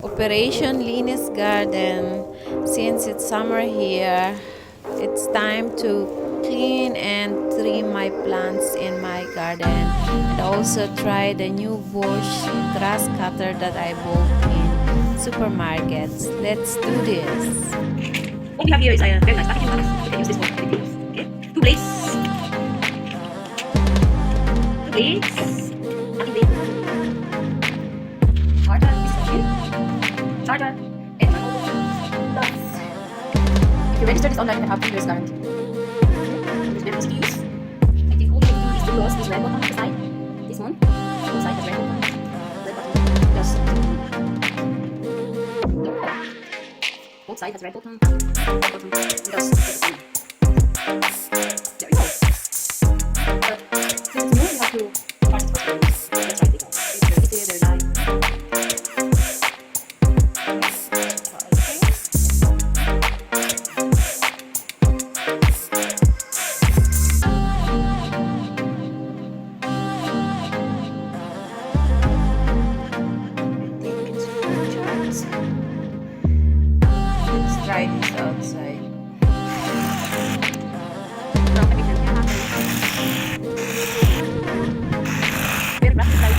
Operation Linis Garden. Since it's summer here, it's time to clean and trim my plants in my garden, and also try the new Bosch grass cutter that I bought in supermarkets. Let's do this. What we have here is a very nice packaging box. You can use this for anything else. Okay, two blades, packing blade, charger, this is a pin, charger, and manual. If you register this online, you have 2 years guarantee. It's very easy to use. I think all you have to do is to close this red button on the side. This one, both sides has red button. Red button. Just both sides has red button. Red button. Just there we go. But since it's new, you have to part it first. Let's try it again. It's very light. Let's try this outside. Very practical.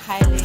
highly